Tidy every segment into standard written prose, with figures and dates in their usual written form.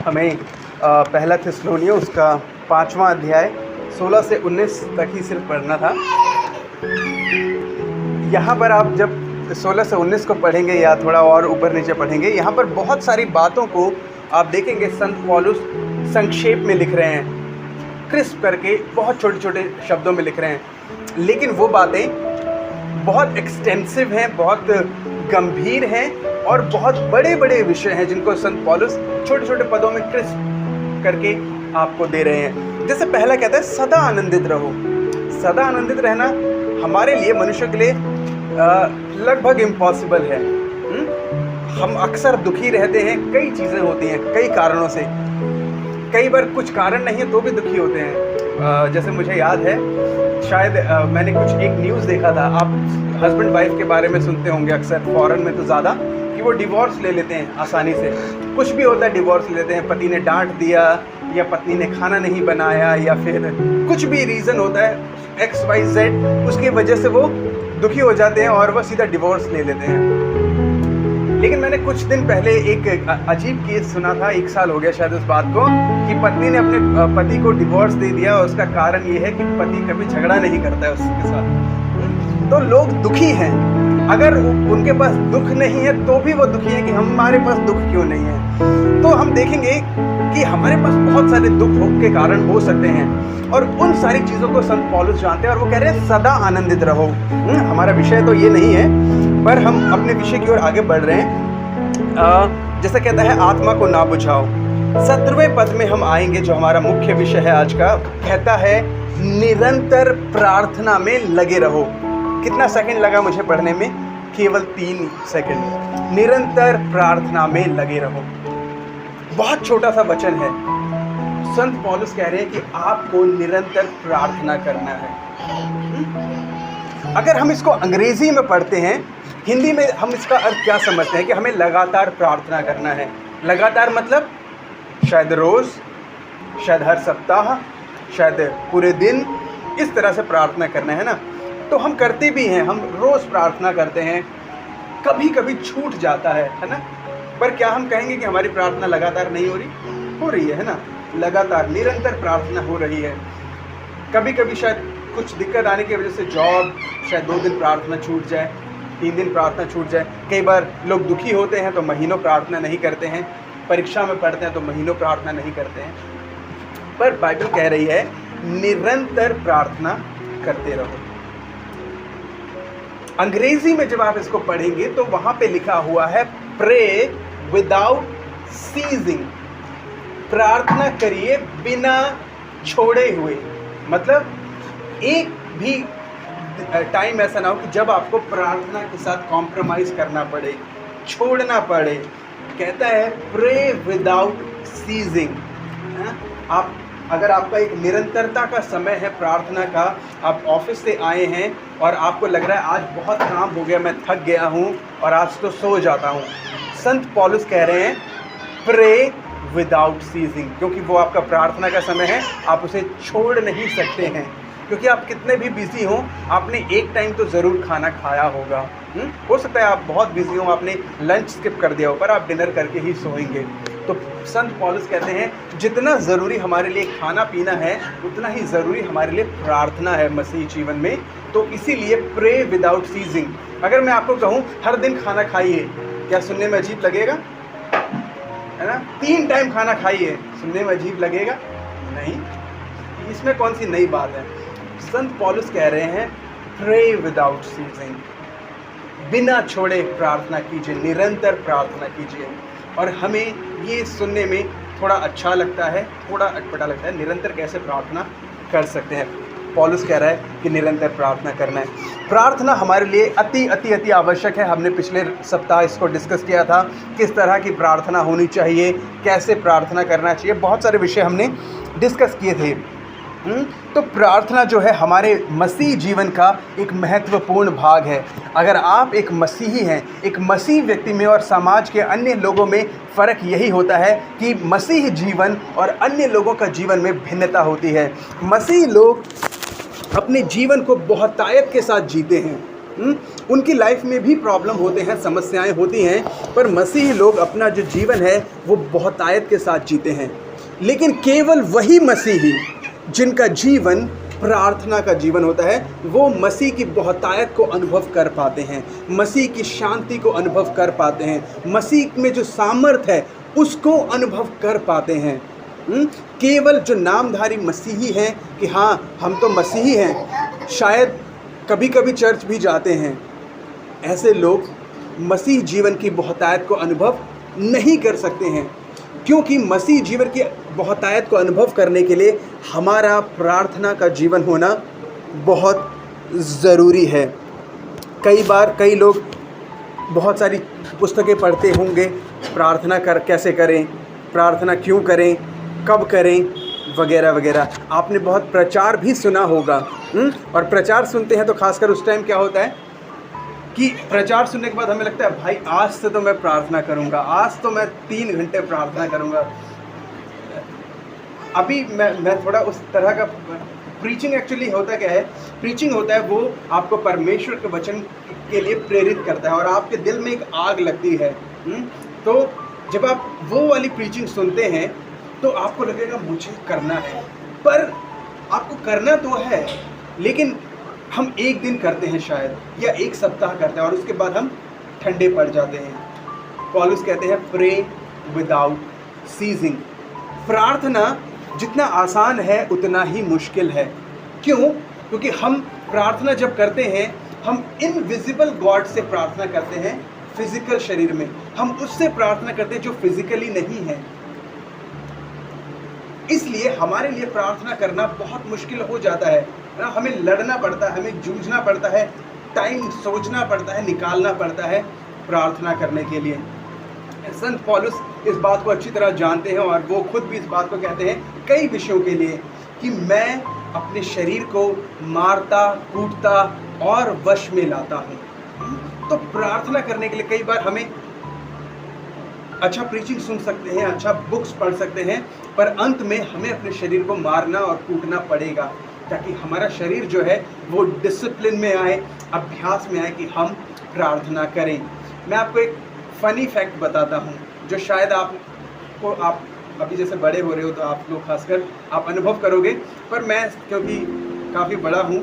हमें पहला थिस्सलुनीय उसका 5वां अध्याय 16 से 19 तक ही सिर्फ पढ़ना था। यहाँ पर आप जब 16 से 19 को पढ़ेंगे या थोड़ा और ऊपर नीचे पढ़ेंगे, यहाँ पर बहुत सारी बातों को आप देखेंगे संत पौलुस संक्षेप में लिख रहे हैं, क्रिस्प करके बहुत छोटे छोटे शब्दों में लिख रहे हैं, लेकिन वो बातें बहुत एक्सटेंसिव हैं, बहुत गंभीर हैं और बहुत बड़े बड़े विषय हैं जिनको संत पौलुस छोटे छोटे पदों में क्रिस्प करके आपको दे रहे हैं। जैसे पहला कहता है सदा आनंदित रहो। सदा आनंदित रहना हमारे लिए, मनुष्य के लिए लगभग इम्पॉसिबल है। हम अक्सर दुखी रहते हैं, कई चीज़ें होती हैं, कई कारणों से। कई बार कुछ कारण नहीं है तो भी दुखी होते हैं। जैसे मुझे याद है, शायद मैंने कुछ एक न्यूज़ देखा था, आप हस्बैंड वाइफ के बारे में सुनते होंगे अक्सर, फॉरेन में तो ज़्यादा, कि वो डिवोर्स ले लेते हैं आसानी से। कुछ भी होता है डिवोर्स ले लेते हैं, पति ने डांट दिया या पत्नी ने खाना नहीं बनाया या फिर कुछ भी रीज़न होता है XYZ, उसकी वजह से वो दुखी हो जाते हैं और वह सीधा डिवोर्स ले लेते हैं। लेकिन मैंने कुछ दिन पहले एक अजीब केस सुना था, 1 साल हो गया शायद उस बात को, कि पत्नी ने अपने पति को डिवोर्स दे दिया और उसका कारण ये है कि पति कभी झगड़ा नहीं करता है उसके साथ। तो लोग दुखी हैं, अगर उनके पास दुख नहीं है तो भी वो दुखी है कि हमारे पास दुख क्यों नहीं है। तो हम देखेंगे कि हमारे पास बहुत सारे दुख के कारण हो सकते हैं और उन सारी चीज़ों को संत पौलुस जानते हैं और वो कह रहे हैं सदा आनंदित रहो। हमारा विषय तो ये नहीं है, पर हम अपने विषय की ओर आगे बढ़ रहे हैं। जैसा कहता है आत्मा को ना बुझाओ। 17वें पद में हम आएंगे, जो हमारा मुख्य विषय है आज का। कहता है निरंतर प्रार्थना में लगे रहो। कितना सेकंड लगा मुझे पढ़ने में? केवल 3 सेकंड। निरंतर प्रार्थना में लगे रहो। बहुत छोटा सा वचन है। संत पौलुस कह रहे हैं कि आपको निरंतर प्रार्थना करना है। अगर हम इसको अंग्रेजी में पढ़ते हैं, हिंदी में हम इसका अर्थ क्या समझते हैं कि हमें लगातार प्रार्थना करना है। लगातार मतलब शायद रोज़, शायद हर सप्ताह, शायद पूरे दिन, इस तरह से प्रार्थना करना है ना। तो हम करते भी हैं, हम रोज़ प्रार्थना करते हैं, कभी कभी छूट जाता है ना। पर क्या हम कहेंगे कि हमारी प्रार्थना लगातार नहीं हो रही? हो रही है ना, लगातार निरंतर प्रार्थना हो रही है। कभी कभी शायद कुछ दिक्कत आने की वजह से जॉब, शायद 2 दिन प्रार्थना छूट जाए, 3 दिन प्रार्थना छूट जाए। कई बार लोग दुखी होते हैं तो महीनों प्रार्थना नहीं करते हैं, परीक्षा में पढ़ते हैं तो महीनों प्रार्थना नहीं करते हैं। पर बाइबल कह रही है निरंतर प्रार्थना करते रहो। अंग्रेजी में जब आप इसको पढ़ेंगे तो वहां पे लिखा हुआ है प्रे विदाउट सीजिंग। प्रार्थना करिए बिना छोड़े हुए। मतलब एक भी टाइम ऐसा ना हो कि जब आपको प्रार्थना के साथ कॉम्प्रोमाइज़ करना पड़े, छोड़ना पड़े। कहता है प्रे विदाउट सीजिंग। आप अगर आपका एक निरंतरता का समय है प्रार्थना का, आप ऑफिस से आए हैं और आपको लग रहा है आज बहुत काम हो गया, मैं थक गया हूँ और आज तो सो जाता हूँ, संत पौलुस कह रहे हैं प्रे विदाउट सीजिंग, क्योंकि वो आपका प्रार्थना का समय है। आप उसे छोड़ नहीं सकते हैं, क्योंकि आप कितने भी बिजी हों, आपने एक टाइम तो ज़रूर खाना खाया होगा। हो सकता है आप बहुत बिजी हों, आपने लंच स्किप कर दिया हो, पर आप डिनर करके ही सोएंगे। तो संत पौलुस कहते हैं जितना ज़रूरी हमारे लिए खाना पीना है, उतना ही ज़रूरी हमारे लिए प्रार्थना है मसीही जीवन में। तो इसीलिए प्रे विदाउट सीजिंग। अगर मैं आपको कहूँ हर दिन खाना खाइए, क्या सुनने में अजीब लगेगा? है ना? 3 टाइम खाना खाइए, सुनने में अजीब लगेगा? नहीं। इसमें कौन सी नई बात है? संत पौलुस कह रहे हैं प्रे विदाउट सीजिंग, बिना छोड़े प्रार्थना कीजिए, निरंतर प्रार्थना कीजिए। और हमें ये सुनने में थोड़ा अच्छा लगता है, थोड़ा अटपटा लगता है, निरंतर कैसे प्रार्थना कर सकते हैं। पौलुस कह रहा है कि निरंतर प्रार्थना करना है। प्रार्थना हमारे लिए अति अति अति आवश्यक है। हमने पिछले सप्ताह इसको डिस्कस किया था, किस तरह की प्रार्थना होनी चाहिए, कैसे प्रार्थना करना चाहिए, बहुत सारे विषय हमने डिस्कस किए थे। तो प्रार्थना जो है हमारे मसीह जीवन का एक महत्वपूर्ण भाग है। अगर आप एक मसीही हैं, एक मसीह व्यक्ति में और समाज के अन्य लोगों में फ़र्क यही होता है कि मसीह जीवन और अन्य लोगों का जीवन में भिन्नता होती है। मसीह लोग अपने जीवन को बहुतायत के साथ जीते हैं। उनकी लाइफ में भी प्रॉब्लम होते हैं, समस्याएं होती हैं, पर मसीही लोग अपना जो जीवन है वो बहुतायत के साथ जीते हैं। लेकिन केवल वही मसीही जिनका जीवन प्रार्थना का जीवन होता है, वो मसीह की बहुतायत को अनुभव कर पाते हैं, मसीह की शांति को अनुभव कर पाते हैं, मसीह में जो सामर्थ है उसको अनुभव कर पाते हैं। केवल जो नामधारी मसीही हैं कि हाँ हम तो मसीही हैं, शायद कभी कभी चर्च भी जाते हैं, ऐसे लोग मसीह जीवन की बहुतायत को अनुभव नहीं कर सकते हैं, क्योंकि मसीह जीवन की बहुतायत को अनुभव करने के लिए हमारा प्रार्थना का जीवन होना बहुत ज़रूरी है। कई बार कई लोग बहुत सारी पुस्तकें पढ़ते होंगे, प्रार्थना कैसे करें, प्रार्थना क्यों करें, कब करें, वगैरह वगैरह। आपने बहुत प्रचार भी सुना होगा। और प्रचार सुनते हैं तो खासकर उस टाइम क्या होता है कि प्रचार सुनने के बाद हमें लगता है भाई आज से तो मैं प्रार्थना करूंगा, आज तो मैं 3 घंटे प्रार्थना करूंगा। अभी मैं थोड़ा उस तरह का प्रीचिंग एक्चुअली होता क्या है, प्रीचिंग होता है वो आपको परमेश्वर के वचन के लिए प्रेरित करता है और आपके दिल में एक आग लगती है। तो जब आप वो वाली प्रीचिंग सुनते हैं तो आपको लगेगा मुझे करना है, पर आपको करना तो है, लेकिन हम एक दिन करते हैं शायद, या एक सप्ताह करते हैं और उसके बाद हम ठंडे पड़ जाते हैं। पौलुस कहते हैं प्रे विदाउट सीजिंग। प्रार्थना जितना आसान है उतना ही मुश्किल है। क्यों? क्योंकि हम प्रार्थना जब करते हैं, हम इनविजिबल गॉड से प्रार्थना करते हैं, फिजिकल शरीर में हम उससे प्रार्थना करते हैं जो फिजिकली नहीं है। इसलिए हमारे लिए प्रार्थना करना बहुत मुश्किल हो जाता है ना, हमें लड़ना पड़ता है, हमें जूझना पड़ता है, टाइम सोचना पड़ता है, निकालना पड़ता है प्रार्थना करने के लिए। संत पौलुस इस बात को अच्छी तरह जानते हैं और वो खुद भी इस बात को कहते हैं कई विषयों के लिए कि मैं अपने शरीर को मारता, कूटता और वश में लाता हूँ। तो प्रार्थना करने के लिए कई बार हमें अच्छा प्रीचिंग सुन सकते हैं, अच्छा बुक्स पढ़ सकते हैं, पर अंत में हमें अपने शरीर को मारना और कूटना पड़ेगा ताकि हमारा शरीर जो है वो डिसिप्लिन में आए, अभ्यास में आए कि हम प्रार्थना करें। मैं आपको एक फ़नी फैक्ट बताता हूँ जो शायद आप अभी जैसे बड़े हो रहे हो तो आप लोग खासकर आप अनुभव करोगे, पर मैं क्योंकि काफ़ी बड़ा हूँ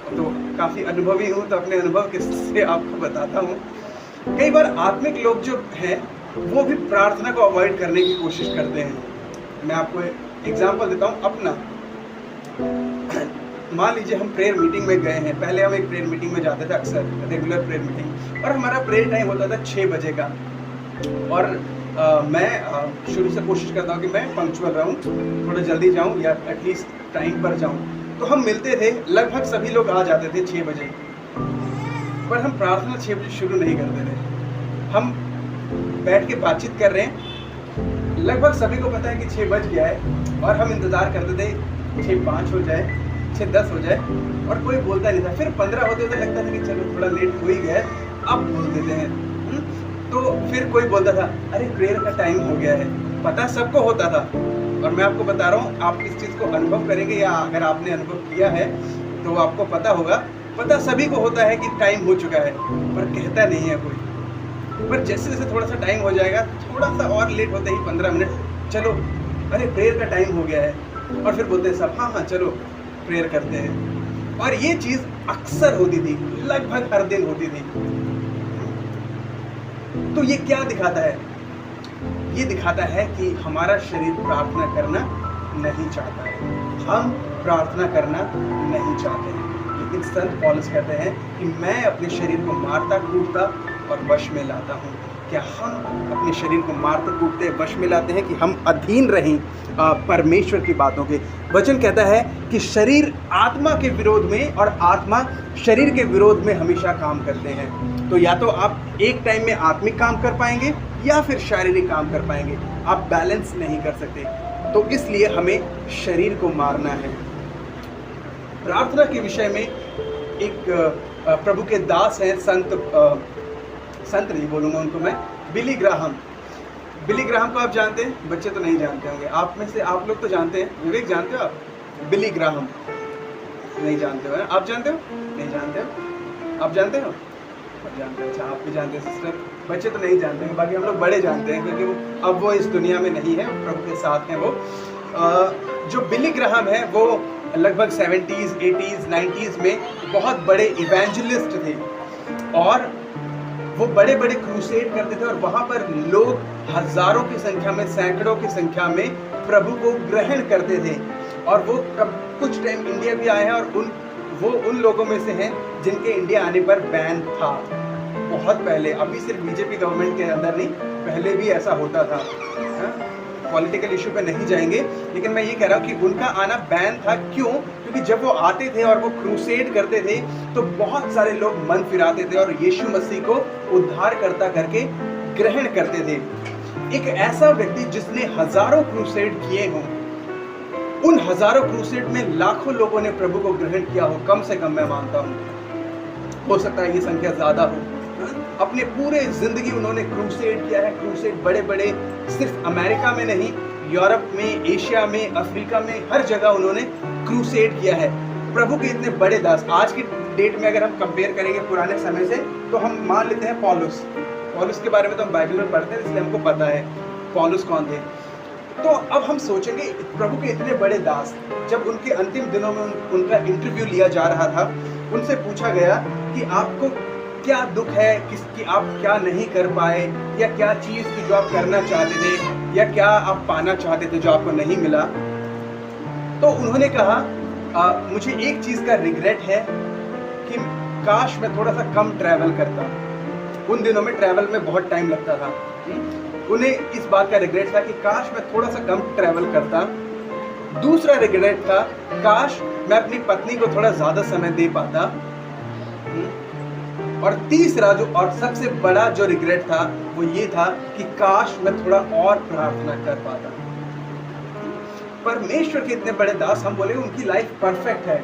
तो काफ़ी अनुभवी हूँ, तो अपने अनुभव से आपको बताता हूँ। कई बार आत्मिक लोग जो हैं वो भी प्रार्थना को अवॉइड करने की कोशिश करते हैं। मैं आपको एग्जांपल देता हूँ अपना। मान लीजिए हम प्रेयर मीटिंग में गए हैं, पहले हम एक प्रेयर मीटिंग में जाते थे अक्सर, रेगुलर प्रेयर मीटिंग, और हमारा प्रेयर टाइम होता था 6 बजे का। और मैं शुरू से कोशिश करता हूँ कि मैं पंक्चुअल रहूँ, थोड़ा जल्दी जाऊँ या एटलीस्ट टाइम पर जाऊँ। तो हम मिलते थे, लगभग सभी लोग आ जाते थे 6 बजे, पर हम प्रार्थना 6 बजे शुरू नहीं करते थे। हम बैठ के बातचीत कर रहे हैं, लगभग सभी को पता है कि 6 बज गया है और हम इंतज़ार करते थे 6:05 हो जाए, 6:10 हो जाए, और कोई बोलता नहीं था। फिर 15 होते तो लगता था कि चलो थोड़ा लेट हो ही गया है, अब बोल देते हैं। तो फिर कोई बोलता था अरे प्रेयर का टाइम हो गया है। पता सबको होता था, और मैं आपको बता रहा हूँ, आप इस चीज़ को अनुभव करेंगे या अगर आपने अनुभव किया है तो आपको पता होगा, पता सभी को होता है कि टाइम हो चुका है, पर कहता नहीं है कोई। पर जैसे जैसे थोड़ा सा टाइम हो जाएगा, थोड़ा सा और लेट होते ही 15 मिनट, चलो अरे प्रेयर का टाइम हो गया है, और फिर बोलते हैं सब हाँ हाँ चलो प्रेयर करते हैं। और ये चीज़ अक्सर होती थी, लगभग हर दिन होती थी। तो ये क्या दिखाता है? ये दिखाता है कि हमारा शरीर प्रार्थना करना नहीं चाहता है, हम प्रार्थना करना नहीं चाहते हैं। लेकिन संत पौलुस कहते हैं कि मैं अपने शरीर को मारता, कूटता और वश में लाता हूँ। क्या हम अपने शरीर को मारते, कूटते, वश में लाते हैं कि हम अधीन रहें परमेश्वर की बातों के? वचन कहता है कि शरीर आत्मा के विरोध में और आत्मा शरीर के विरोध में हमेशा काम करते हैं। तो या तो आप एक टाइम में आत्मिक काम कर पाएंगे या फिर शारीरिक काम कर पाएंगे, आप बैलेंस नहीं कर सकते। तो इसलिए हमें शरीर को मारना है। प्रार्थना के विषय में एक प्रभु के दास हैं, संत नहीं बोलूँगा उनको मैं, बिली ग्राहम। बिली ग्राहम को आप जानते हैं? बच्चे तो नहीं जानते होंगे, आप में से आप लोग तो जानते हैं। विवेक जानते हो आप? बिली ग्राहम नहीं जानते हो? आप जानते हो? नहीं जानते हो? आप जानते हो? आप जानते हैं, अच्छा आप भी जानते हैं सिस्टर। बच्चे तो नहीं जानते हैं, बाकी हम लोग बड़े जानते हैं, क्योंकि अब वो इस दुनिया में नहीं है, प्रभु के साथ हैं वो। जो बिली ग्राहम है वो लगभग 70s, 80s, 90s में बहुत बड़े इवेंजलिस्ट थे, और वो बड़े बड़े क्रूसेड करते थे, और वहाँ पर लोग हजारों की संख्या में, सैकड़ों की संख्या में प्रभु को ग्रहण करते थे। और वो कुछ टाइम इंडिया भी आए हैं, और वो उन लोगों में से हैं जिनके इंडिया आने पर बैन था बहुत पहले। अभी सिर्फ बीजेपी गवर्नमेंट के अंदर नहीं, पहले भी ऐसा होता था। पॉलिटिकल इशू पे नहीं जाएंगे, लेकिन मैं ये कह रहा हूँ कि उनका आना बैन था। क्यों? क्योंकि जब वो आते थे और वो क्रूसेड करते थे तो बहुत सारे लोग मन फिराते थे और यीशु मसीह को उद्धारकर्ता करके ग्रहण करते थे। एक ऐसा व्यक्ति जिसने हजारों क्रूसेड किए हों, उन हजारों क्रूसेड में लाखों लोगों ने प्रभु को ग्रहण किया हो, कम से कम मैं मानता हूँ, हो सकता है ये संख्या ज्यादा हो। अपने पूरे जिंदगी उन्होंने क्रूसेड किया है। क्रूसेड बड़े बड़े, सिर्फ अमेरिका में नहीं, यूरोप में, एशिया में, अफ्रीका में, हर जगह उन्होंने क्रूसेड किया है। प्रभु के इतने बड़े दास, आज की डेट में अगर हम कंपेयर करेंगे पुराने समय से, तो हम मान लेते हैं पौलुस के बारे में तो हम बाइबल में पढ़ते हैं, इसलिए हमको पता है पौलुस कौन थे। तो अब हम सोचेंगे प्रभु के इतने बड़े दास, जब उनके अंतिम दिनों में उनका इंटरव्यू लिया जा रहा था, उनसे पूछा गया कि आपको क्या दुख है, किसकी आप क्या नहीं कर पाए, या क्या चीज़ थी जो आप करना चाहते थे, या क्या आप पाना चाहते थे जो आपको नहीं मिला। तो उन्होंने कहा मुझे एक चीज़ का रिग्रेट है कि काश मैं थोड़ा सा कम ट्रैवल करता। उन दिनों में ट्रैवल में बहुत टाइम लगता था। उन्हें इस बात का रिग्रेट था कि काश मैं थोड़ा सा कम ट्रैवल करता। दूसरा रिग्रेट था, काश मैं अपनी पत्नी को थोड़ा ज़्यादा समय दे पाता। और तीसरा जो और सबसे बड़ा जो रिग्रेट था वो ये था कि काश मैं थोड़ा और प्रार्थना कर पाता। परमेश्वर के इतने बड़े दास, हम बोले उनकी लाइफ परफेक्ट है।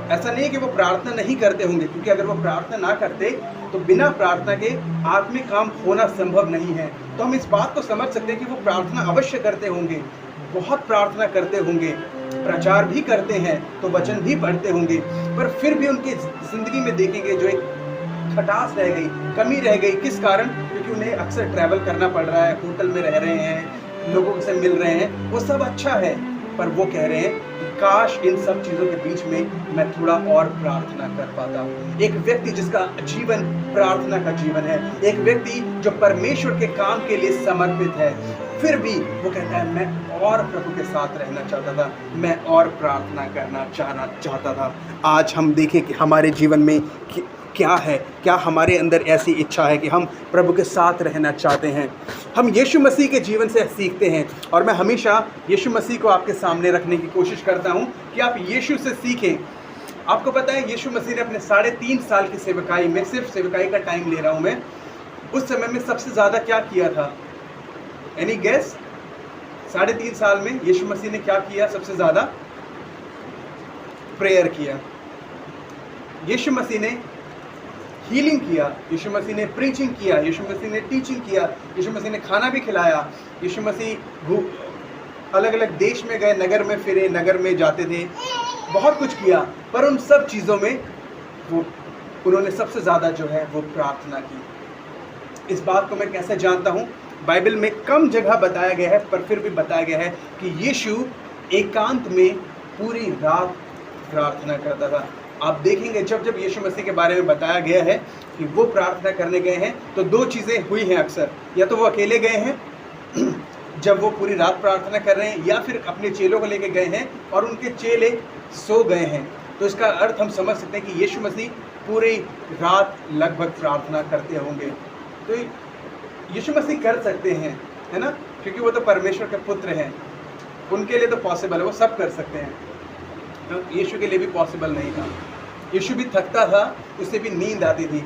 ऐसा नहीं है कि वो प्रार्थना नहीं करते होंगे, क्योंकि अगर वो प्रार्थना ना करते तो बिना प्रार्थना के आत्मिक काम होना संभव नहीं है। तो हम इस बात को समझ सकते हैं कि वो प्रार्थना अवश्य करते होंगे, बहुत प्रार्थना करते होंगे, प्रचार भी करते हैं, तो वचन भी पढ़ते होंगे, पर फिर भी उनकी जिंदगी में देखेंगे जो एक खटास रह गई, कमी रह गई। किस कारण? क्योंकि उन्हें अक्सर ट्रैवल करना पड़ रहा है, होटल में रह रहे हैं, लोगों से मिल रहे हैं, वो सब अच्छा है, पर वो कह रहे हैं कि काश इन सब चीज़ों के बीच में मैं थोड़ा और प्रार्थना कर पाता। एक व्यक्ति जिसका जीवन प्रार्थना का जीवन है, एक व्यक्ति जो परमेश्वर के काम के लिए समर्पित है, फिर भी वो कहता है मैं और प्रभु के साथ रहना चाहता था, मैं और प्रार्थना करना चाहता था। आज हम देखें कि हमारे जीवन में क्या है, क्या हमारे अंदर ऐसी इच्छा है कि हम प्रभु के साथ रहना चाहते हैं। हम यीशु मसीह के जीवन से सीखते हैं, और मैं हमेशा यीशु मसीह को आपके सामने रखने की कोशिश करता हूं कि आप यीशु से सीखें। आपको पता है यीशु मसीह ने अपने 3.5 साल की सेवकाई में, सिर्फ सेवकाई का टाइम ले रहा हूं मैं, उस समय में सबसे ज़्यादा क्या किया था? Any guess? 3.5 साल में यीशु मसीह ने क्या किया? सबसे ज़्यादा प्रेयर किया। यीशु मसीह ने हीलिंग किया, यीशु मसीह ने प्रीचिंग किया, यीशु मसीह ने टीचिंग किया, यीशु मसीह ने खाना भी खिलाया, यीशु मसीह अलग अलग देश में गए, नगर में फिरे, नगर में जाते थे, बहुत कुछ किया। पर उन सब चीज़ों में उन्होंने सबसे ज़्यादा जो है वो प्रार्थना की। इस बात को मैं कैसे जानता हूँ? बाइबल में कम जगह बताया गया है, पर फिर भी बताया गया है कि यीशु एकांत में पूरी रात प्रार्थना करता था। आप देखेंगे जब जब यीशु मसीह के बारे में बताया गया है कि वो प्रार्थना करने गए हैं, तो दो चीज़ें हुई हैं अक्सर। या तो वो अकेले गए हैं जब वो पूरी रात प्रार्थना कर रहे हैं, या फिर अपने चेलों को लेके गए हैं और उनके चेले सो गए हैं। तो इसका अर्थ हम समझ सकते हैं कि यीशु मसीह पूरी रात लगभग प्रार्थना करते होंगे। तो यीशु मसीह कर सकते हैं, है ना, क्योंकि वो तो परमेश्वर के पुत्र हैं, उनके लिए तो पॉसिबल है, वो सब कर सकते हैं। तो यीशु के लिए भी पॉसिबल नहीं था। यीशु भी थकता था, उसे भी नींद आती थी।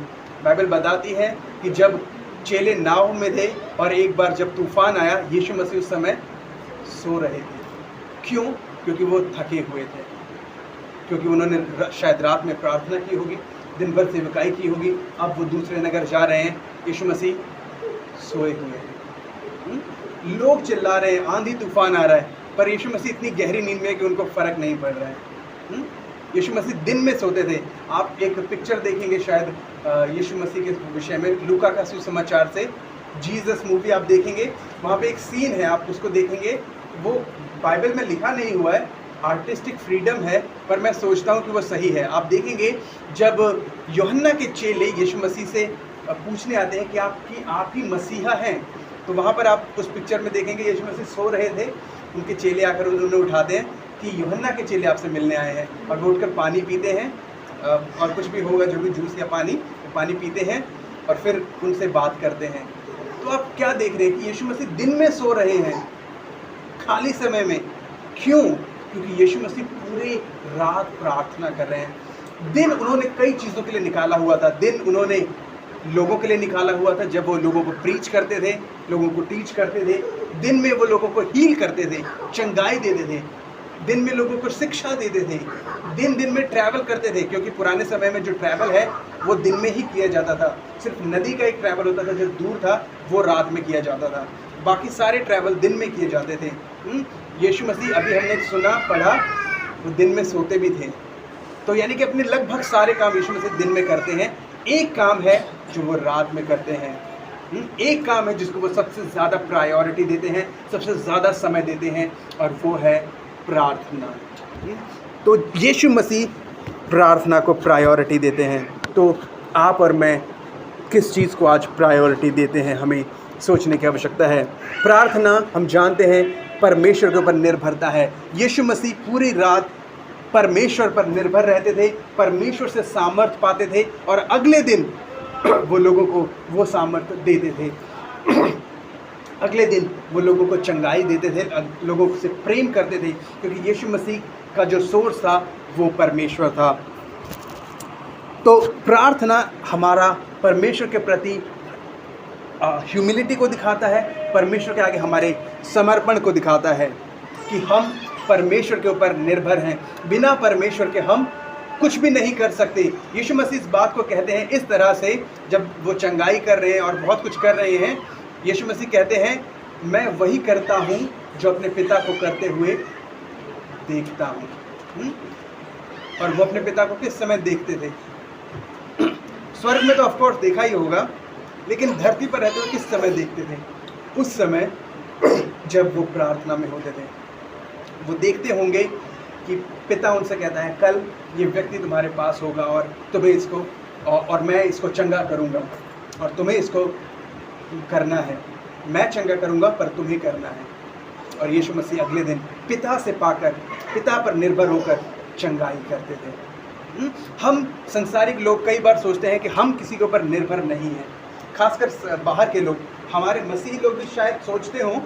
बाइबल बताती है कि जब चेले नाव में थे और एक बार जब तूफान आया, यीशु मसीह उस समय सो रहे थे। क्यों? क्योंकि वो थके हुए थे, क्योंकि उन्होंने शायद रात में प्रार्थना की होगी, दिन भर सेवकाई की होगी। अब वो दूसरे नगर जा रहे हैं, यीशु मसीह सोए हुए हैं। लोग चिल्ला रहे हैं, आंधी तूफान आ रहा है, पर यीशु मसीह इतनी गहरी नींद में है कि उनको फर्क नहीं पड़ रहा है। यीशु मसीह दिन में सोते थे। आप एक पिक्चर देखेंगे शायद यीशु मसीह के विषय में, लूका का सुसमाचार से, जीसस मूवी आप देखेंगे, वहाँ पे एक सीन है, आप उसको देखेंगे, वो बाइबल में लिखा नहीं हुआ है, आर्टिस्टिक फ्रीडम है, पर मैं सोचता हूँ कि वो सही है। आप देखेंगे जब यूहन्ना के चेले यीशु मसीह से पूछने आते हैं कि आप ही मसीहा हैं, तो वहाँ पर आप उस पिक्चर में देखेंगे यीशु मसीह सो रहे थे, उनके चेले आकर उन्हें उठाते हैं कि यूहन्ना के चेले आपसे मिलने आए हैं, और वो उठकर पानी पीते हैं, और कुछ भी होगा, जो भी जूस या पानी पीते हैं, और फिर उनसे बात करते हैं। तो आप क्या देख रहे हैं कि यीशु मसीह दिन में सो रहे हैं, खाली समय में। क्यों? क्योंकि यीशु मसीह पूरी रात प्रार्थना कर रहे हैं। दिन उन्होंने कई चीज़ों के लिए निकाला हुआ था। दिन उन्होंने लोगों के लिए निकाला हुआ था, जब वो लोगों को प्रीच करते थे, लोगों को टीच करते थे। दिन में वो लोगों को हील करते थे, चंगाई देते थे, दिन में लोगों को शिक्षा देते थे, दिन में ट्रैवल करते थे, क्योंकि पुराने समय में जो ट्रैवल है वो दिन में ही किया जाता था। सिर्फ नदी का एक ट्रैवल होता था जो दूर था, वो रात में किया जाता था, बाकी सारे ट्रैवल दिन में किए जाते थे। यीशु मसीह, अभी हमने सुना पढ़ा, वो दिन में सोते भी थे। तो यानी कि अपने लगभग सारे काम यीशु मसीह दिन में करते हैं। एक काम है जो वो रात में करते हैं, एक काम है जिसको वो सबसे ज़्यादा प्रायोरिटी देते हैं, सबसे ज़्यादा समय देते हैं, और वो है प्रार्थना। तो यीशु मसीह प्रार्थना को प्रायोरिटी देते हैं। तो आप और मैं किस चीज़ को आज प्रायोरिटी देते हैं, हमें सोचने की आवश्यकता है। प्रार्थना, हम जानते हैं, परमेश्वर के ऊपर निर्भरता है। यीशु मसीह पूरी रात परमेश्वर पर निर्भर रहते थे, परमेश्वर से सामर्थ पाते थे, और अगले दिन वो लोगों को वो सामर्थ देते थे। अगले दिन वो लोगों को चंगाई देते थे, लोगों से प्रेम करते थे, क्योंकि यीशु मसीह का जो सोर्स था वो परमेश्वर था। तो प्रार्थना हमारा परमेश्वर के प्रति ह्यूमिलिटी को दिखाता है, परमेश्वर के आगे हमारे समर्पण को दिखाता है कि हम परमेश्वर के ऊपर निर्भर हैं। बिना परमेश्वर के हम कुछ भी नहीं कर सकते। यीशु मसीह इस बात को कहते हैं इस तरह से, जब वो चंगाई कर रहे हैं और बहुत कुछ कर रहे हैं, यीशु मसीह कहते हैं, मैं वही करता हूँ जो अपने पिता को करते हुए देखता हूँ। और वो अपने पिता को किस समय देखते थे? स्वर्ग में तो ऑफकोर्स देखा ही होगा, लेकिन धरती पर रहते हुए किस समय देखते थे? उस समय जब वो प्रार्थना में होते थे। वो देखते होंगे कि पिता उनसे कहता है, कल ये व्यक्ति तुम्हारे पास होगा, और तुम्हें इसको और मैं इसको चंगा करूँगा, और तुम्हें इसको करना है। मैं चंगा करूँगा पर तुम्हें करना है। और यीशु मसीह अगले दिन पिता से पाकर, पिता पर निर्भर होकर चंगाई करते थे। हम संसारिक लोग कई बार सोचते हैं कि हम किसी के ऊपर निर्भर नहीं हैं, खासकर बाहर के लोग। हमारे मसीही लोग भी शायद सोचते हों,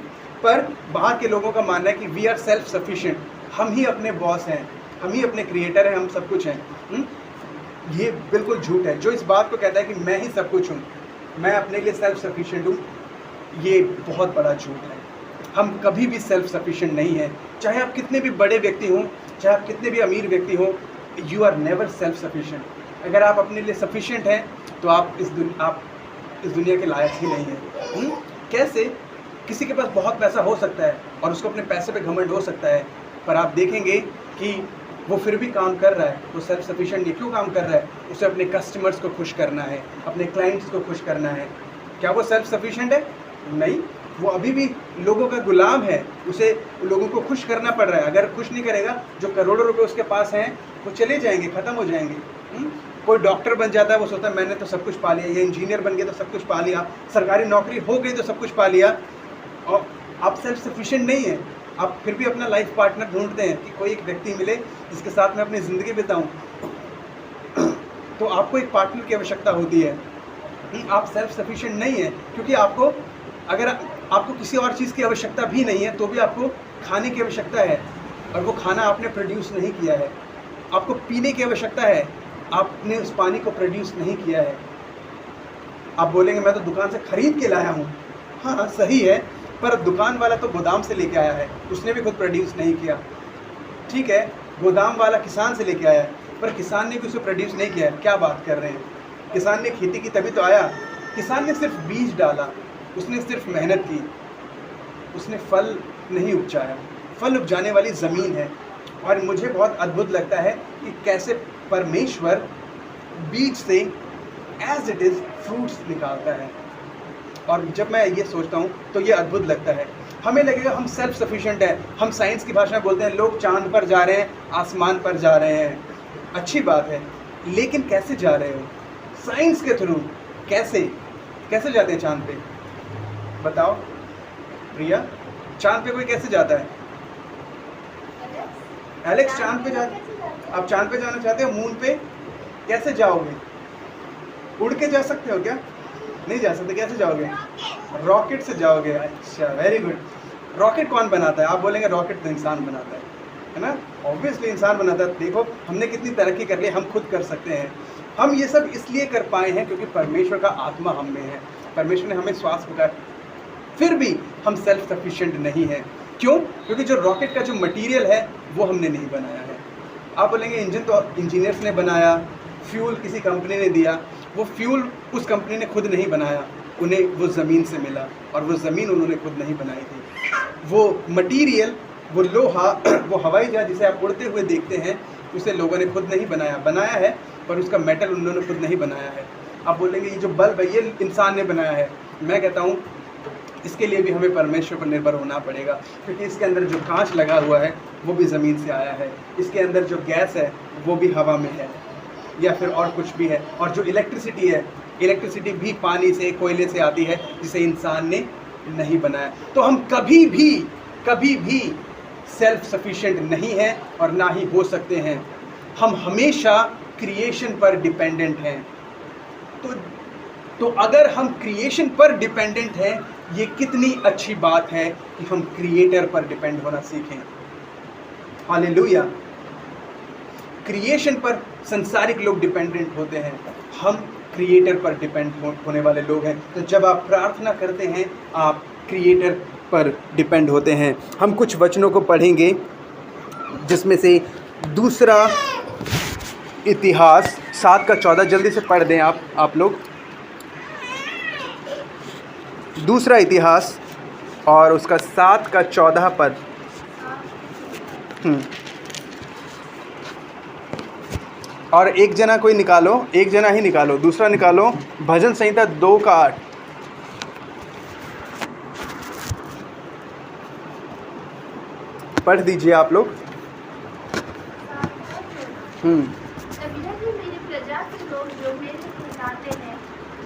पर बाहर के लोगों का मानना है कि वी आर सेल्फ सफिशिएंट, हम ही अपने बॉस हैं, हम ही अपने क्रिएटर हैं, हम सब कुछ हैं। ये बिल्कुल झूठ है। जो इस बात को कहता है कि मैं ही सब कुछ हूँ, मैं अपने लिए सेल्फ सफिशिएंट हूँ, ये बहुत बड़ा झूठ है। हम कभी भी सेल्फ सफिशिएंट नहीं हैं। चाहे आप कितने भी बड़े व्यक्ति हों, चाहे आप कितने भी अमीर व्यक्ति हों, you are never self sufficient. अगर आप अपने लिए सफिशिएंट हैं तो आप इस दुनिया के लायक ही नहीं हैं। कैसे? किसी के पास बहुत पैसा हो सकता है और उसको अपने पैसे पे घमंड हो सकता है, पर आप देखेंगे कि वो फिर भी काम कर रहा है, वो सेल्फ सफिशिएंट नहीं। क्यों काम कर रहा है? उसे अपने कस्टमर्स को खुश करना है, अपने क्लाइंट्स को खुश करना है। क्या वो सेल्फ सफिशिएंट है? नहीं, वो अभी भी लोगों का गुलाम है, उसे लोगों को खुश करना पड़ रहा है। अगर खुश नहीं करेगा, जो करोड़ों रुपए उसके पास हैं वो चले जाएंगे, ख़त्म हो जाएंगे। कोई डॉक्टर बन जाता है, वो सोचता है मैंने तो सब कुछ पा लिया, ये इंजीनियर बन गया तो सब कुछ पा लिया, सरकारी नौकरी हो गई तो सब कुछ पा लिया, और आप सेल्फ सफिशिएंट नहीं है। आप फिर भी अपना लाइफ पार्टनर ढूंढते हैं कि कोई एक व्यक्ति मिले जिसके साथ मैं अपनी ज़िंदगी बिताऊं। तो आपको एक पार्टनर की आवश्यकता होती है। आप सेल्फ सफिशिएंट नहीं है, क्योंकि अगर आपको किसी और चीज़ की आवश्यकता भी नहीं है तो भी आपको खाने की आवश्यकता है, और वो खाना आपने प्रोड्यूस नहीं किया है। आपको पीने की आवश्यकता है, आपने उस पानी को प्रोड्यूस नहीं किया है। आप बोलेंगे मैं तो दुकान से खरीद के लाया हूँ। हाँ, सही है, पर दुकान वाला तो गोदाम से लेके आया है, उसने भी खुद प्रोड्यूस नहीं किया। ठीक है, गोदाम वाला किसान से लेके आया है, पर किसान ने भी उसे प्रोड्यूस नहीं किया है। क्या बात कर रहे हैं? किसान ने खेती की तभी तो आया। किसान ने सिर्फ बीज डाला, उसने सिर्फ मेहनत की, उसने फल नहीं उपजाया। फल उपजाने वाली ज़मीन है, और मुझे बहुत अद्भुत लगता है कि कैसे परमेश्वर बीज से एज इट इज़ फ्रूट्स निकालता है। और जब मैं ये सोचता हूँ तो ये अद्भुत लगता है। हमें लगेगा हम सेल्फ सफिशिएंट हैं, हम साइंस की भाषा में बोलते हैं लोग चांद पर जा रहे हैं, आसमान पर जा रहे हैं, अच्छी बात है, लेकिन कैसे जा रहे हो? साइंस के थ्रू। कैसे जाते हैं चांद पे? बताओ प्रिया, चांद पे कोई कैसे जाता है? एलेक्स चांद पे जाते, आप चांद पे जाना चाहते हो? मून पे कैसे जाओगे? उड़ के जा सकते हो क्या? नहीं जा सकते। कैसे जाओगे? रॉकेट से जाओगे। अच्छा, वेरी गुड। रॉकेट कौन बनाता है? आप बोलेंगे रॉकेट तो इंसान बनाता है ना? ऑब्वियसली इंसान बनाता है। देखो हमने कितनी तरक्की कर ली, हम खुद कर सकते हैं। हम ये सब इसलिए कर पाए हैं क्योंकि परमेश्वर का आत्मा हम में है, परमेश्वर ने हमें श्वास बख्शा। फिर भी हम सेल्फ सफिशिएंट नहीं हैं। क्यों? क्योंकि जो रॉकेट का जो मटेरियल है वो हमने नहीं बनाया है। आप बोलेंगे इंजन तो इंजीनियर्स ने बनाया, फ्यूल किसी कंपनी ने दिया। वो फ्यूल उस कंपनी ने खुद नहीं बनाया, उन्हें वो ज़मीन से मिला, और वो ज़मीन उन्होंने खुद नहीं बनाई थी। वो मटेरियल, वो लोहा, वो हवाई जहाज जिसे आप उड़ते हुए देखते हैं, उसे लोगों ने खुद नहीं बनाया है, पर उसका मेटल उन्होंने खुद नहीं बनाया है। आप बोलेंगे ये जो बल्ब है ये इंसान ने बनाया है। मैं कहता हूँ इसके लिए भी हमें परमेश्वर पर निर्भर होना पड़ेगा, क्योंकि इसके अंदर जो कांच लगा हुआ है वो भी ज़मीन से आया है, इसके अंदर जो गैस है वो भी हवा में है, या फिर और कुछ भी है। और जो इलेक्ट्रिसिटी है, इलेक्ट्रिसिटी भी पानी से, कोयले से आती है, जिसे इंसान ने नहीं बनाया। तो हम कभी भी सेल्फ सफिशिएंट नहीं हैं और ना ही हो सकते हैं। हम हमेशा क्रिएशन पर डिपेंडेंट हैं। तो अगर हम क्रिएशन पर डिपेंडेंट हैं, ये कितनी अच्छी बात है कि हम क्रिएटर पर डिपेंड होना सीखें। हालेलुया। क्रिएशन पर संसारिक लोग डिपेंडेंट होते हैं, हम क्रिएटर पर डिपेंड होने वाले लोग हैं। तो जब आप प्रार्थना करते हैं आप क्रिएटर पर डिपेंड होते हैं। हम कुछ वचनों को पढ़ेंगे जिसमें से दूसरा इतिहास 7:14, जल्दी से पढ़ दें आप लोग। दूसरा इतिहास और उसका 7:14 पद। और एक जना कोई निकालो, एक जना ही निकालो, दूसरा निकालो। भजन संहिता 2:8। पढ़ दीजिए आप लोग। मेरी प्रजा के लोग जो मेरे ठहराते हैं,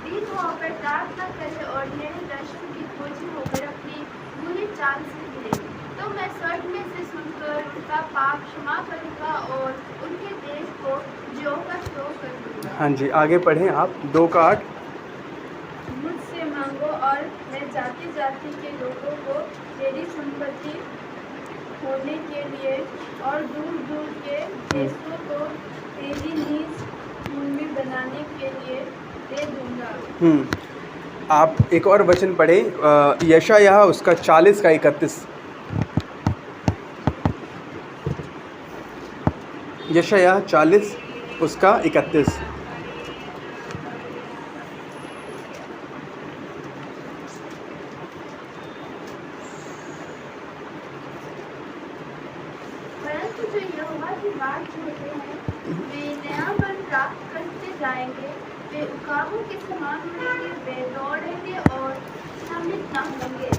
दिन होकर प्रार्थना करें और मेरे दर्शन की खोजी होकर अपनी बुरी चाल से फिरे, तो मैं स्वर्ग में से सुनकर उनका पाप क्षमा करूंगा और उनके देश को ज्यों का त्यों कर दूंगा। हाँ जी, आगे पढ़ें आप। 2:8। मुझसे मांगो और मैं जाति जाति के लोगों को तेरी संपत्ति होने के लिए और दूर दूर के देशों को तेरी निज भूमि बनाने के लिए दे दूंगा। आप एक और वचन पढ़ें, यशायाह उसका 40:31। यशायाह 40 उसका 31। परंतु जो यहोवा की बात छोड़ते हैं वे नया बल प्राप्त करते जाएंगे, वे उकाबों के समान उड़ेंगे, वे दौड़ेंगे और भ्रमित न होंगे,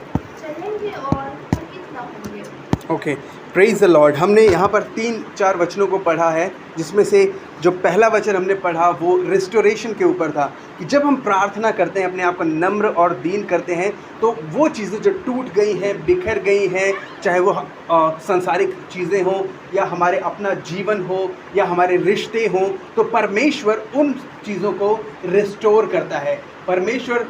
चलेंगे और थकित न होंगे। Okay, praise the Lord. हमने यहाँ पर 3-4 वचनों को पढ़ा है, जिसमें से जो पहला वचन हमने पढ़ा वो रिस्टोरेशन के ऊपर था, कि जब हम प्रार्थना करते हैं, अपने आप को नम्र और दीन करते हैं, तो वो चीज़ें जो टूट गई हैं, बिखर गई हैं, चाहे वो सांसारिक चीज़ें हों या हमारे अपना जीवन हो या हमारे रिश्ते हों, तो परमेश्वर उन चीज़ों को रिस्टोर करता है। परमेश्वर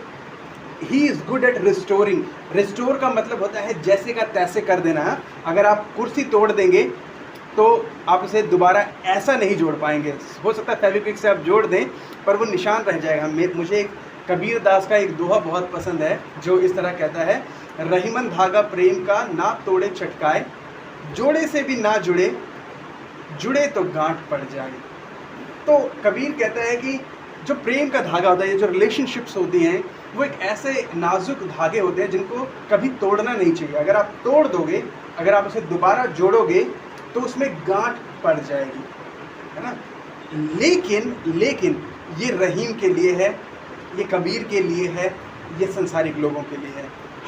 he is good at restoring. Restore का मतलब होता है जैसे का तैसे कर देना। अगर आप कुर्सी तोड़ देंगे तो आप इसे दोबारा ऐसा नहीं जोड़ पाएंगे। हो सकता है फेविक्विक से आप जोड़ दें पर वो निशान रह जाएगा। मुझे एक कबीर दास का एक दोहा बहुत पसंद है जो इस तरह कहता है, रहीमन धागा प्रेम का ना तोड़े चटकाए, जोड़े से भी ना जुड़े, जुड़े तो गांठ पड़ जाए। तो कबीर कहता है कि जो प्रेम का धागा होता है, ये जो रिलेशनशिप्स होती हैं, वो एक ऐसे नाजुक धागे होते हैं जिनको कभी तोड़ना नहीं चाहिए। अगर आप तोड़ दोगे, अगर आप उसे दोबारा जोड़ोगे तो उसमें गांठ पड़ जाएगी, है ना। लेकिन ये रहीम के लिए है, ये कबीर के लिए है, ये संसारिक लोगों के लिए है।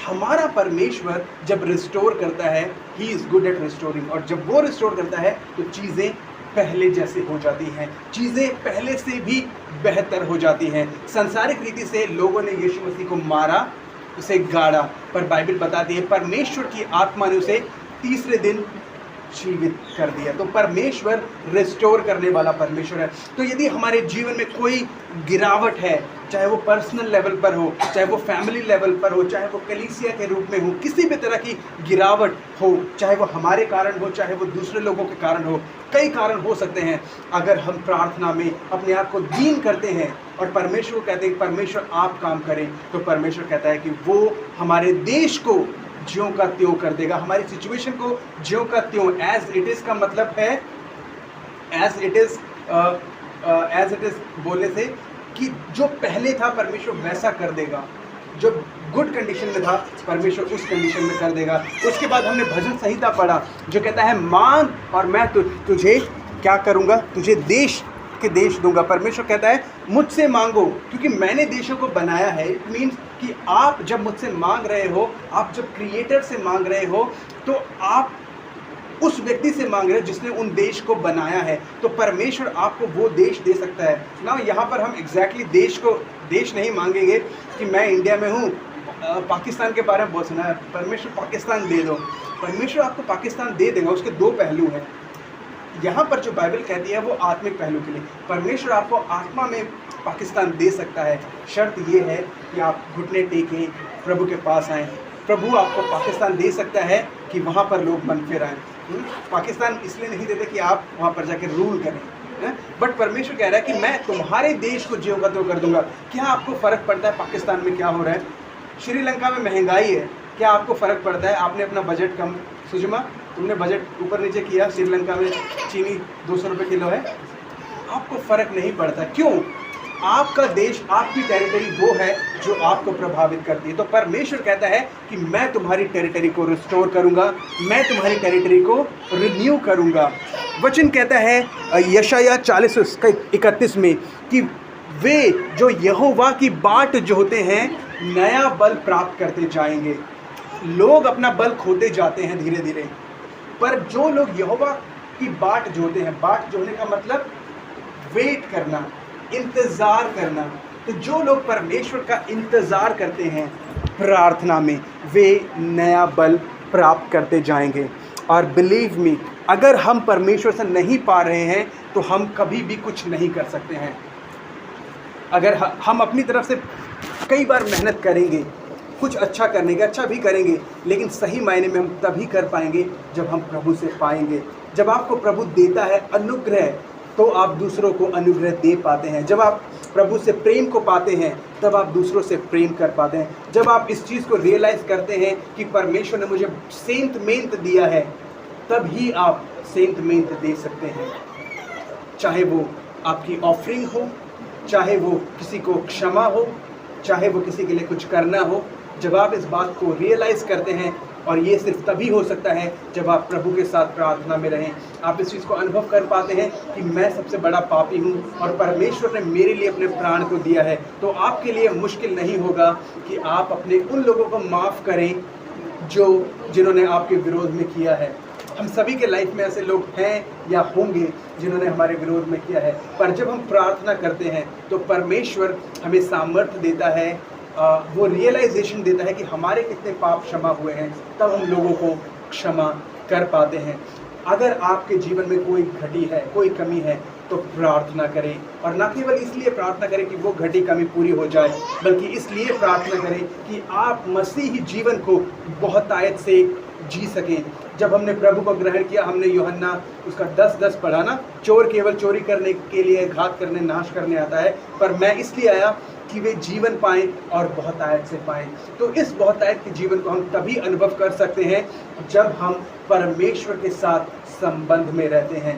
हमारा परमेश्वर जब रिस्टोर करता है, he is good at restoring, और जब वो रिस्टोर करता है तो चीज़ें पहले जैसे हो जाती हैं, चीज़ें पहले से भी बेहतर हो जाती हैं। सांसारिक रीति से लोगों ने यीशु मसीह को मारा, उसे गाड़ा, पर बाइबल बताती है परमेश्वर की आत्मा ने उसे तीसरे दिन जीवित कर दिया। तो परमेश्वर रिस्टोर करने वाला परमेश्वर है। तो यदि हमारे जीवन में कोई गिरावट है, चाहे वो पर्सनल लेवल पर हो, चाहे वो फैमिली लेवल पर हो, चाहे वो कलीसिया के रूप में हो, किसी भी तरह की गिरावट हो, चाहे वो हमारे कारण हो, चाहे वो दूसरे लोगों के कारण हो, कई कारण हो सकते हैं। अगर हम प्रार्थना में अपने आप को दीन करते हैं और परमेश्वर को कहते हैं परमेश्वर आप काम करें, तो परमेश्वर कहता है कि वो हमारे देश को ज्यों का त्यों कर देगा, हमारी सिचुएशन को ज्यों का त्यों, एज इट इज़ का मतलब है एज इट इज़ बोलने से कि जो पहले था परमेश्वर वैसा कर देगा, जो गुड कंडीशन में था परमेश्वर उस कंडीशन में कर देगा। उसके बाद हमने भजन संहिता पढ़ा जो कहता है मांग और मैं तुझे क्या करूँगा, तुझे देश के देश दूंगा। परमेश्वर कहता है मुझसे मांगो क्योंकि मैंने देशों को बनाया है। इट मीन्स कि आप जब मुझसे मांग रहे हो, आप जब क्रिएटर से मांग रहे हो, तो आप उस व्यक्ति से मांग रहे हो जिसने उन देश को बनाया है। तो परमेश्वर आपको वो देश दे सकता है ना। यहाँ पर हम एग्जैक्टली देश नहीं मांगेंगे कि मैं इंडिया में हूँ, पाकिस्तान के बारे में बहुत सुना है, परमेश्वर पाकिस्तान दे दो। परमेश्वर आपको पाकिस्तान दे देगा। उसके दो पहलू हैं। यहाँ पर जो बाइबल कहती है वो आत्मिक पहलू के लिए, परमेश्वर आपको आत्मा में पाकिस्तान दे सकता है। शर्त ये है कि आप घुटने टेकें, प्रभु के पास आएँ। प्रभु आपको पाकिस्तान दे सकता है कि वहाँ पर लोग मन फिर आएँ। पाकिस्तान इसलिए नहीं देते कि आप वहाँ पर जाकर रूल करें, बट परमेश्वर कह रहा है कि मैं तुम्हारे देश को ज्यों का त्यों कर दूंगा। क्या आपको फ़र्क पड़ता है पाकिस्तान में क्या हो रहा है? श्रीलंका में महंगाई है, क्या आपको फ़र्क पड़ता है? आपने अपना बजट कम, सुषमा तुमने बजट ऊपर नीचे किया, श्रीलंका में चीनी 200 रुपये किलो है, आपको फ़र्क नहीं पड़ता। क्यों? आपका देश, आपकी टेरिटरी वो है जो आपको प्रभावित करती है। तो परमेश्वर कहता है कि मैं तुम्हारी टेरिटरी को रिस्टोर करूंगा, मैं तुम्हारी टेरिटरी को रिन्यू करूंगा। वचन कहता है यशायाह 40:31 में कि वे जो यहोवा की बाट जोहते हैं नया बल प्राप्त करते जाएंगे। लोग अपना बल खोते जाते हैं धीरे धीरे, पर जो लोग यहोवा की बाट जोहते हैं, बाट जोहने का मतलब वेट करना, इंतज़ार करना, तो जो लोग परमेश्वर का इंतज़ार करते हैं प्रार्थना में, वे नया बल प्राप्त करते जाएंगे। और बिलीव मी, अगर हम परमेश्वर से नहीं पा रहे हैं तो हम कभी भी कुछ नहीं कर सकते हैं। अगर हम अपनी तरफ से कई बार मेहनत करेंगे कुछ अच्छा करने का, अच्छा भी करेंगे, लेकिन सही मायने में हम तभी कर पाएंगे जब हम प्रभु से पाएंगे। जब आपको प्रभु देता है अनुग्रह, तो आप दूसरों को अनुग्रह दे पाते हैं। जब आप प्रभु से प्रेम को पाते हैं, तब आप दूसरों से प्रेम कर पाते हैं। जब आप इस चीज़ को रियलाइज़ करते हैं कि परमेश्वर ने मुझे सेंट मेंट दिया है, तब ही आप सेंट मेंट दे सकते हैं। चाहे वो आपकी ऑफरिंग हो, चाहे वो किसी को क्षमा हो, चाहे वो किसी के लिए कुछ करना हो, जब आप इस बात को रियलाइज़ करते हैं, और ये सिर्फ तभी हो सकता है जब आप प्रभु के साथ प्रार्थना में रहें, आप इस चीज़ को अनुभव कर पाते हैं कि मैं सबसे बड़ा पापी हूँ और परमेश्वर ने मेरे लिए अपने प्राण को दिया है, तो आपके लिए मुश्किल नहीं होगा कि आप अपने उन लोगों को माफ़ करें जिन्होंने आपके विरोध में किया है। हम सभी के लाइफ में ऐसे लोग हैं या होंगे जिन्होंने हमारे विरोध में किया है, पर जब हम प्रार्थना करते हैं तो परमेश्वर हमें सामर्थ्य देता है, वो रियलाइजेशन देता है कि हमारे कितने पाप क्षमा हुए हैं, तब हम लोगों को क्षमा कर पाते हैं। अगर आपके जीवन में कोई घटी है, कोई कमी है, तो प्रार्थना करें, और ना केवल इसलिए प्रार्थना करें कि वो घटी कमी पूरी हो जाए, बल्कि इसलिए प्रार्थना करें कि आप मसीही जीवन को बहुतायत से जी सकें। जब हमने प्रभु को ग्रहण किया, हमने यूहन्ना उसका 10:10 पढ़ा ना, चोर केवल चोरी करने के लिए, घात करने, नाश करने आता है, पर मैं इसलिए आया कि वे जीवन पाएं और बहुतायत से पाएं। तो इस बहुतायत के जीवन को हम तभी अनुभव कर सकते हैं जब हम परमेश्वर के साथ संबंध में रहते हैं।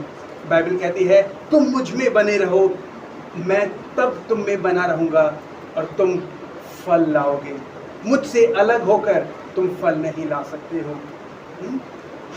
बाइबल कहती है तुम मुझ में बने रहो, मैं तब तुम में बना रहूँगा और तुम फल लाओगे। मुझसे अलग होकर तुम फल नहीं ला सकते हो।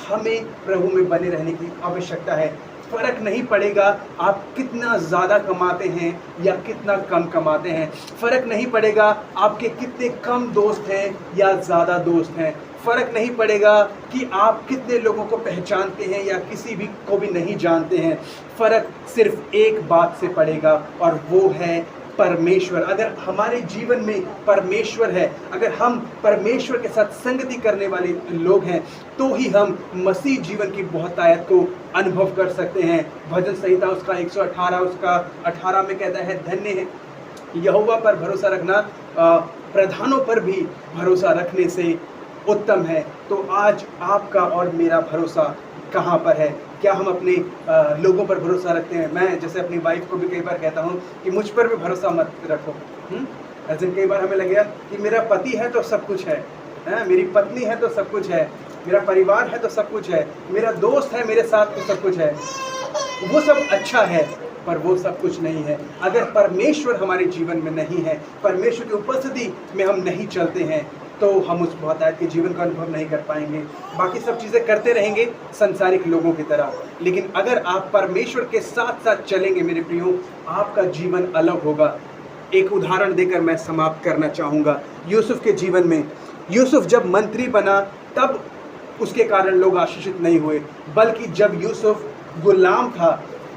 हमें प्रभु में बने रहने की आवश्यकता है। फ़र्क नहीं पड़ेगा आप कितना ज़्यादा कमाते हैं या कितना कम कमाते हैं। फ़र्क नहीं पड़ेगा आपके कितने कम दोस्त हैं या ज़्यादा दोस्त हैं। फ़र्क नहीं पड़ेगा कि आप कितने लोगों को पहचानते हैं या किसी भी को भी नहीं जानते हैं। फ़र्क सिर्फ एक बात से पड़ेगा और वो है परमेश्वर। अगर हमारे जीवन में परमेश्वर है, अगर हम परमेश्वर के साथ संगति करने वाले लोग हैं, तो ही हम मसीह जीवन की बहुतायत को अनुभव कर सकते हैं। भजन संहिता उसका 118 उसका 18 में कहता है, धन्य है यहोवा पर भरोसा रखना प्रधानों पर भी भरोसा रखने से उत्तम है। तो आज आपका और मेरा भरोसा कहाँ पर है? क्या हम अपने लोगों पर भरोसा रखते हैं? मैं जैसे अपनी वाइफ को भी कई बार कहता हूँ कि मुझ पर भी भरोसा मत रखो। ऐसे कई बार हमें लगेगा कि मेरा पति है तो सब कुछ है, मेरी पत्नी है तो सब कुछ है, मेरा परिवार है तो सब कुछ है, मेरा दोस्त है मेरे साथ तो सब कुछ है। वो सब अच्छा है पर वो सब कुछ नहीं है। अगर परमेश्वर हमारे जीवन में नहीं है, परमेश्वर की उपस्थिति में हम नहीं चलते हैं, तो हम उस बहुतायत के जीवन का अनुभव नहीं कर पाएंगे। बाकी सब चीज़ें करते रहेंगे संसारिक लोगों की तरह, लेकिन अगर आप परमेश्वर के साथ साथ चलेंगे मेरे प्रियो, आपका जीवन अलग होगा। एक उदाहरण देकर मैं समाप्त करना चाहूँगा। यूसुफ के जीवन में, यूसुफ जब मंत्री बना तब उसके कारण लोग आशीषित नहीं हुए, बल्कि जब यूसुफ गुलाम था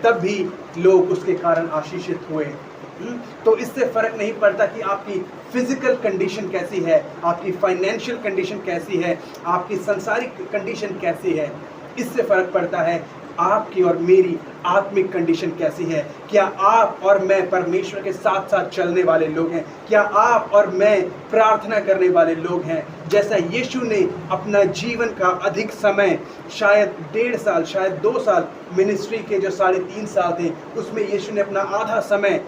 तब भी लोग उसके कारण आशीषित हुए। तो इससे फ़र्क नहीं पड़ता कि आपकी फिजिकल कंडीशन कैसी है, आपकी फाइनेंशियल कंडीशन कैसी है, आपकी सांसारिक कंडीशन कैसी है। इससे फ़र्क पड़ता है आपकी और मेरी आत्मिक कंडीशन कैसी है। क्या आप और मैं परमेश्वर के साथ साथ चलने वाले लोग हैं? क्या आप और मैं प्रार्थना करने वाले लोग हैं? जैसा यीशु ने अपना जीवन का अधिक समय, शायद 1.5 साल, शायद 2 साल मिनिस्ट्री के जो 3.5 साल थे, उसमें यीशु ने अपना आधा समय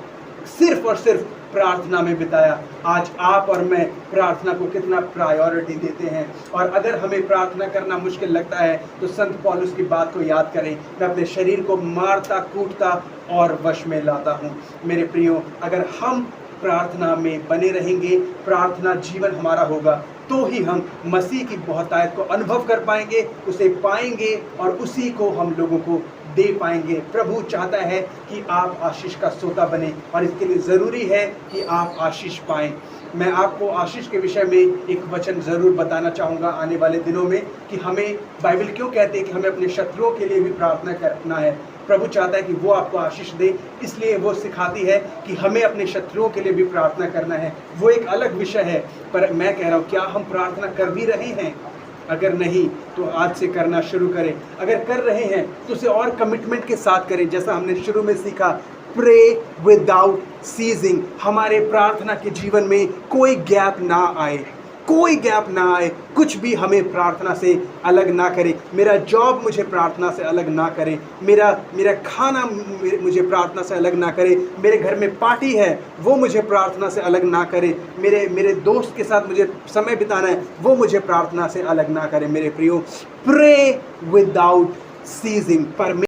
सिर्फ और सिर्फ प्रार्थना में बिताया। आज आप और मैं प्रार्थना को कितना प्रायोरिटी देते हैं। और अगर हमें प्रार्थना करना मुश्किल लगता है तो संत पौलुस की बात को याद करें, मैं अपने शरीर को मारता कूटता और वश में लाता हूँ। मेरे प्रियो, अगर हम प्रार्थना में बने रहेंगे, प्रार्थना जीवन हमारा होगा, तो ही हम मसीह की बहुतायत को अनुभव कर पाएंगे, उसे पाएंगे और उसी को हम लोगों को दे पाएंगे। प्रभु चाहता है कि आप आशीष का सोता बने और इसके लिए ज़रूरी है कि आप आशीष पाएं। मैं आपको आशीष के विषय में एक वचन ज़रूर बताना चाहूँगा आने वाले दिनों में कि हमें बाइबल क्यों कहते हैं कि हमें अपने शत्रुओं के लिए भी प्रार्थना करना है। प्रभु चाहता है कि वो आपको आशीष दे, इसलिए वो सिखाती है कि हमें अपने शत्रुओं के लिए भी प्रार्थना करना है। वो एक अलग विषय है, पर मैं कह रहा हूँ, क्या हम प्रार्थना कर भी रहे हैं? अगर नहीं तो आज से करना शुरू करें। अगर कर रहे हैं तो उसे और कमिटमेंट के साथ करें। जैसा हमने शुरू में सीखा, प्रे विदाउट सीजिंग। हमारे प्रार्थना के जीवन में कोई गैप ना आए, कोई गैप ना आए, कुछ भी हमें प्रार्थना से अलग ना करे। मेरा जॉब मुझे प्रार्थना से अलग ना करे, मेरा खाना मुझे प्रार्थना से अलग ना करे, मेरे घर में पार्टी है वो मुझे प्रार्थना से अलग ना करे, मेरे दोस्त के साथ मुझे समय बिताना है वो मुझे प्रार्थना से अलग ना करे। मेरे प्रियो, प्रे विदाउट सीजिंग।